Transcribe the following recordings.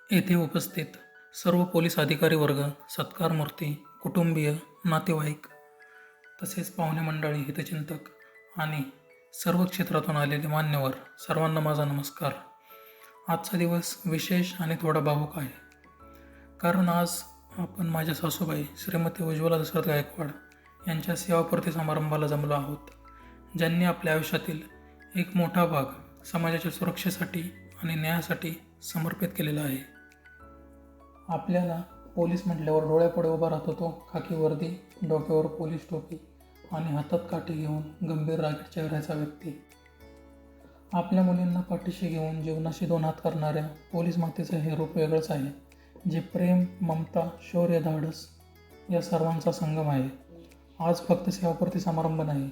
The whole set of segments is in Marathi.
येथे उपस्थित सर्व पोलीस अधिकारी वर्ग, सत्कार मूर्ती, कुटुंबीय, नातेवाईक तसेच पाहुणे मंडळी, हितचिंतक आणि सर्व क्षेत्रातून आलेले मान्यवर सर्वांना माझा नमस्कार. आजचा दिवस विशेष आणि थोडा भावूक आहे. कारण आज आपण माझ्या सासूबाई श्रीमती उज्ज्वला दशरथ गायकवाड यांच्या सेवापूर्ती समारंभाला जमलो आहोत, ज्यांनी आपल्या आयुष्यातील एक मोठा भाग समाजाच्या सुरक्षेसाठी आणि न्यायासाठी समर्पित केलेला आहे. आपल्याला पोलीस म्हटल्यावर डोळ्यापुढे उभा राहतो तो खाकी वर्दी, डोक्यावर पोलीस टोपी आणि हातात काठी घेऊन गंभीर रागीट चेहऱ्याचा व्यक्ती. आपल्या मुलींना पाठीशी घेऊन जीवनाशी दोन हात करणाऱ्या पोलीस मातेचं हे रूप वेगळंच आहे, जे प्रेम, ममता, शौर्य, धाडस या सर्वांचा संगम आहे. आज फक्त सेवापूर्ती समारंभ नाही,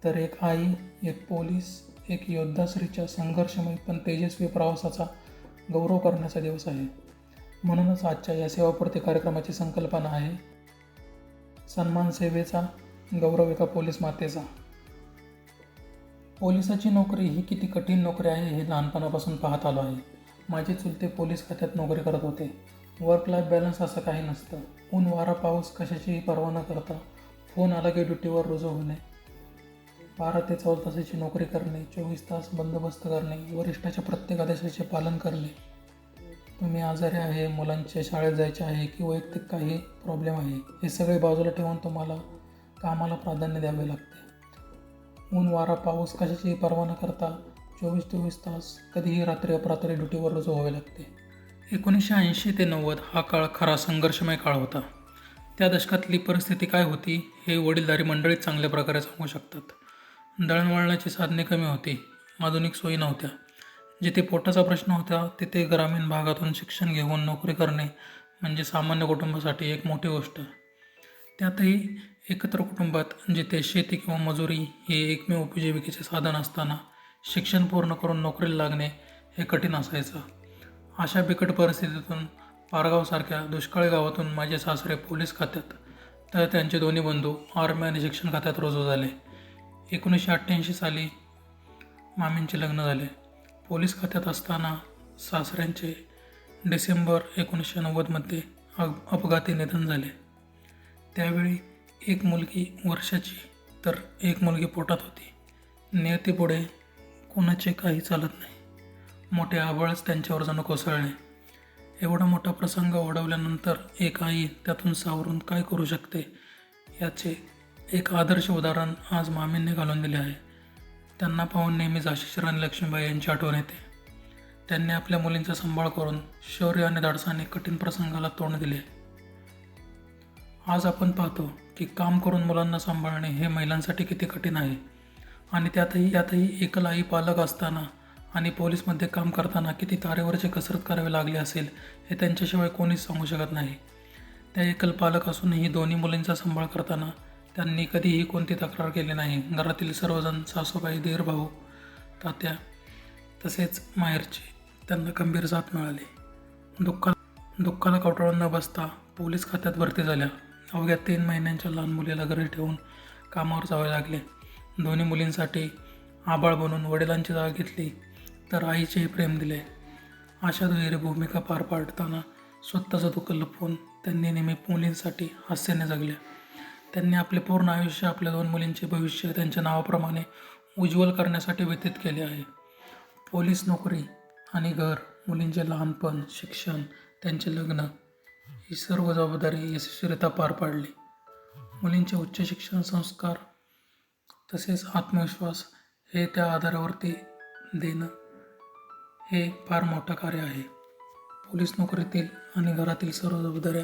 तर एक आई, एक पोलीस, एक योद्धा स्त्रीच्या संघर्षमय पण तेजस्वी प्रवासाचा गौरव करण्याचा दिवस आहे. म्हणूनच आजच्या या सेवापूर्ती कार्यक्रमाची संकल्पना आहे सन्मान सेवेचा, गौरव एका पोलीस मातेचा. पोलिसाची नोकरी ही किती कठीण नोकरी आहे हे लहानपणापासून पाहत आलो आहे. माझे चुलते पोलीस खात्यात नोकरी करत होते. वर्क लाईफ बॅलन्स असं काही नसतं. ऊन वारा पाऊस कशाचीही पर्वा न करता फोन आला की ड्युटीवर रुजू होणे, 12 ते 14 तासाची नोकरी करणे, 24 तास बंदोबस्त करणे, वरिष्ठाच्या प्रत्येक आदेशाचे पालन करणे. तुम्ही आजारी आहे, मुलांच्या शाळेत जायचे आहे की वैयक्तिक काही प्रॉब्लेम आहे, हे सगळे बाजूला ठेवून तुम्हाला कामाला प्राधान्य द्यावे लागते. ऊन वारा पाऊस कशाचीही पर्वा न करता 24 तास कधीही रात्री अपरात्री ड्युटीवर रुजू व्हावे लागते. 1980 ते 90 हा काळ खरा संघर्षमय काळ होता. त्या दशकातली परिस्थिती काय होती हे वडीलधारी मंडळीत चांगल्या प्रकारे सांगू शकतात. दळणवळणाची साधने कमी होती, आधुनिक सोयी नव्हत्या. जिथे पोटाचा प्रश्न होता तिथे ग्रामीण भागातून शिक्षण घेऊन नोकरी करणे म्हणजे सामान्य कुटुंबासाठी एक मोठी गोष्ट. त्यातही एकत्र कुटुंबात जिथे शेती किंवा मजुरी हे एकमेव उपजीविकेचे साधन असताना शिक्षण पूर्ण करून नोकरीला लागणे हे कठीण असायचं. अशा बिकट परिस्थितीतून पारगावसारख्या दुष्काळी गावातून माझे सासरे पोलीस खात्यात, तर त्यांचे दोन्ही बंधू आर्मी आणि शिक्षण खात्यात रुजू झाले. 1988 साली मामींचे लग्न झाले. पोलीस खात्यात असताना सासऱ्यांचे डिसेंबर 1990मध्ये अपघाती निधन झाले. त्यावेळी एक मुलगी वर्षाची तर एक मुलगी पोटात होती. नियतीपुढे कोणाचे काही चालत नाही. मोठे आभाळच त्यांच्यावर जणू कोसळले. एवढा मोठा प्रसंग ओढवल्यानंतर एक आई त्यातून सावरून काय करू शकते याचे एक आदर्श उदाहरण आज मामींनी घालून दिले आहे. त्यांना पाहून नेहमीच आशिष राणी लक्ष्मीबाई यांची आठवण येते. त्यांनी आपल्या मुलींचा सांभाळ करून शौर्य आणि धाडसाने कठीण प्रसंगाला तोंड दिले. आज आपण पाहतो की काम करून मुलांना सांभाळणे हे महिलांसाठी किती कठीण आहे, आणि त्यातही एकल आई पालक असताना आणि पोलीसमध्ये काम करताना किती तारेवरची कसरत करावी लागली असेल हे त्यांच्याशिवाय कोणीच सांगू शकत नाही. त्या एकल पालक असूनही दोन्ही मुलींचा सांभाळ करताना त्यांनी कधीही कोणती तक्रार केली नाही. घरातील सर्वजण, सासूबाई, दीर, भाऊ, तात्या तसेच माहेरचे त्यांना खंबीर साथ मिळाली. दुःखाला कवटाळून न बसता पोलीस खात्यात भरती झाल्या. अवघ्या 3 महिन्यांच्या लहान मुलीला घरी ठेवून कामावर जावे लागले. दोन्ही मुलींसाठी आबाळ बनून वडिलांची जागा घेतली तर आईचेही प्रेम दिले. अशा दुहेरी भूमिका पार पाडताना स्वतःचं दुःख लपवून त्यांनी नेहमी मुलींसाठी हास्याने जगल्या. त्यांनी आपले पूर्ण आयुष्य आपल्या 2 मुलींचे भविष्य त्यांच्या नावाप्रमाणे उज्ज्वल करण्यासाठी व्यतीत केले आहे. पोलीस नोकरी आणि घर, मुलींचे लहानपण, शिक्षण, त्यांचे लग्न ही सर्व जबाबदारी यशस्वीरित्या पार पाडली. मुलींचे उच्च शिक्षण, संस्कार तसेच आत्मविश्वास हे त्या आधारावरती देणं हे फार मोठं कार्य आहे. पोलीस नोकरीतील आणि घरातील सर्व जबाबदाऱ्या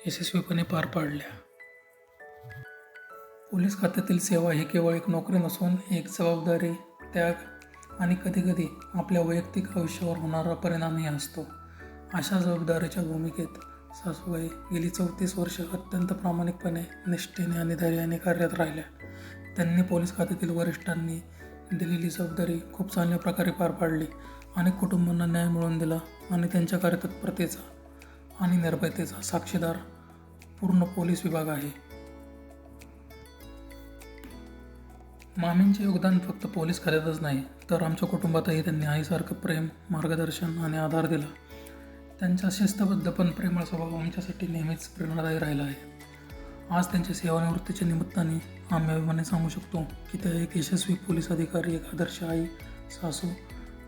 यशस्वीपणे पार पाडल्या. पोलीस खात्यातील सेवा ही केवळ एक नोकरी नसून एक जबाबदारी, त्याग आणि कधीकधी आपल्या वैयक्तिक आयुष्यावर होणारा परिणामही असतो. अशा जबाबदारीच्या भूमिकेत सासूबाई गेली 34 वर्ष अत्यंत प्रामाणिकपणे, निष्ठेने आणि धैर्याने कार्यरत राहिल्या. त्यांनी पोलीस खात्यातील वरिष्ठांनी दिलेली जबाबदारी खूप चांगल्या प्रकारे पार पाडली. अनेक कुटुंबांना न्याय मिळवून दिला आणि त्यांच्या कार्यतत्परतेचा आणि निर्भयतेचा साक्षीदार पूर्ण पोलीस विभाग आहे. मामींचे योगदान फक्त पोलीस खात्यातच नाही तर आमच्या कुटुंबातही त्यांनी आईसारखं प्रेम, मार्गदर्शन आणि आधार दिला. त्यांचा शिस्तबद्ध पण प्रेमळ स्वभाव आमच्यासाठी नेहमीच प्रेरणादायी राहिला आहे. आज त्यांच्या सेवानिवृत्तीच्या निमित्ताने आम्ही अभिमानाने सांगू शकतो की त्या एक यशस्वी पोलीस अधिकारी, एक आदर्श आई, सासू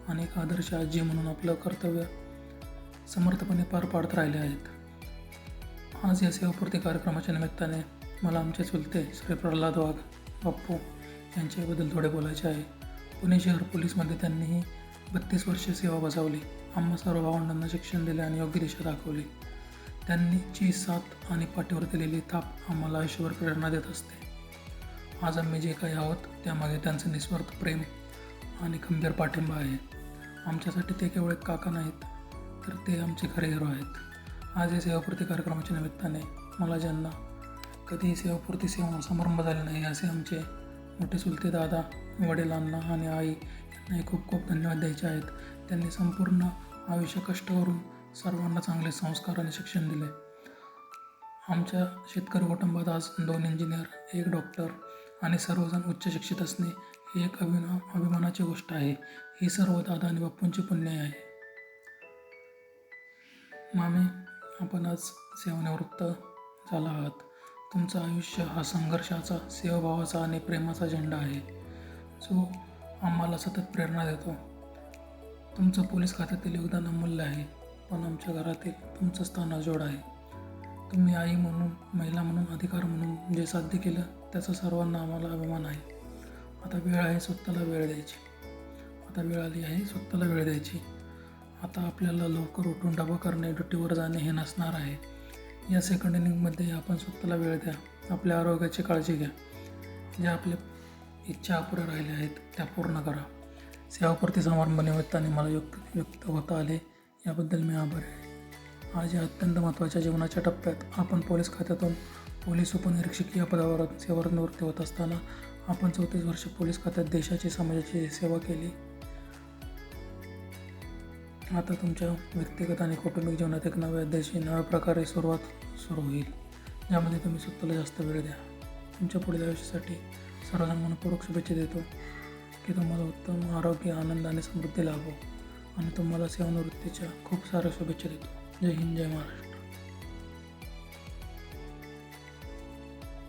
आणि एक आदर्श आजी म्हणून आपलं कर्तव्य समर्थपणे पार पाडत राहिले आहेत. आज या सेवापूर्ती कार्यक्रमाच्या निमित्ताने मला आमचे चुलते श्री प्रल्हाद वाघ बाप्पू यांच्याबद्दल थोडे बोलायचे आहे. पुणे शहर पोलीसमध्ये त्यांनीही 32 वर्षे सेवा बजावली. आम्हा सर्व भावंडांना शिक्षण दिले आणि योग्य दिशा दाखवली. त्यांची साथ आणि पाठीवर दिलेली थाप आम्हाला आयुष्यभर प्रेरणा देत असते. आज आम्ही जे काही आहोत त्यामागे त्यांचं निस्वार्थ प्रेम आणि खंबीर पाठिंबा आहे. आमच्यासाठी ते केवळ एक काका नाहीत, तर ते आमचे खरे हिरो आहेत. आज या सेवापूर्ती कार्यक्रमाच्या निमित्ताने मला ज्यांना कधीही सेवापूर्ती समारंभ झाले नाही असे आमचे मोठे चुलते दादा, वडिलांना आणि आई यांनाही खूप खूप धन्यवाद द्यायचे आहेत. त्यांनी संपूर्ण आयुष्य कष्ट करून सर्वांना चांगले संस्कार आणि शिक्षण दिले. आमच्या शेतकरी कुटुंबात आज 2 इंजिनियर, 1 डॉक्टर आणि सर्वजण उच्च शिक्षित असणे ही एक अभिमानाची गोष्ट आहे. ही सर्व दादा आणि बाप्पूंची पुण्य आहे. मामी, आपण आज सेवानिवृत्त झाला आहात. तुमचं आयुष्य हा संघर्षाचा, सेवाभावाचा आणि प्रेमाचा झेंडा आहे, जो आम्हाला सतत प्रेरणा देतो. तुमचं पोलीस खात्यातील योगदान अमूल्य आहे, पण आमच्या घरातील तुमचं स्थान अजोड आहे. तुम्ही आई म्हणून, महिला म्हणून, अधिकार म्हणून जे साध्य केलं त्याचा सर्वांना आम्हाला अभिमान आहे. आता वेळ आहे स्वतःला वेळ द्यायची. आता वेळ आली आहे स्वतःला वेळ द्यायची. आता आपल्याला लवकर उठून डबा करणे, ड्युटीवर जाणे हे नसणार आहे. या सेकंड इनिंगमध्ये आपण स्वतःला वेळ द्या. आपल्या आरोग्याची काळजी घ्या. ज्या आपल्या इच्छा अपुऱ्या राहिल्या आहेत त्या पूर्ण करा. सेवापूर्ती समारंभानिमित्ताने मला युक्त होता आले याबद्दल मी आभारी आहे. आज या अत्यंत महत्त्वाच्या जीवनाच्या टप्प्यात आपण पोलीस खात्यातून पोलीस उपनिरीक्षक या पदावर सेवानिवृत्ती होत असताना आपण 34 वर्ष पोलीस खात्यात देशाची, समाजाची सेवा केली. आता तुमच्या व्यक्तिगत आणि कौटुंबिक जीवनात एक नव्या अध्यायाची, नव्या प्रकारे सुरुवात सुरू होईल, ज्यामध्ये तुम्ही स्वतःला जास्त वेळ द्या. तुमच्या पुढील आयुष्यासाठी सर्वजण मनपूर्वक शुभेच्छा देतो की तुम्हाला उत्तम आरोग्य, आनंद आणि समृद्धी लाभो आणि तुम्हाला सेवानिवृत्तीच्या खूप साऱ्या शुभेच्छा देतो. जय हिंद, जय महाराष्ट्र.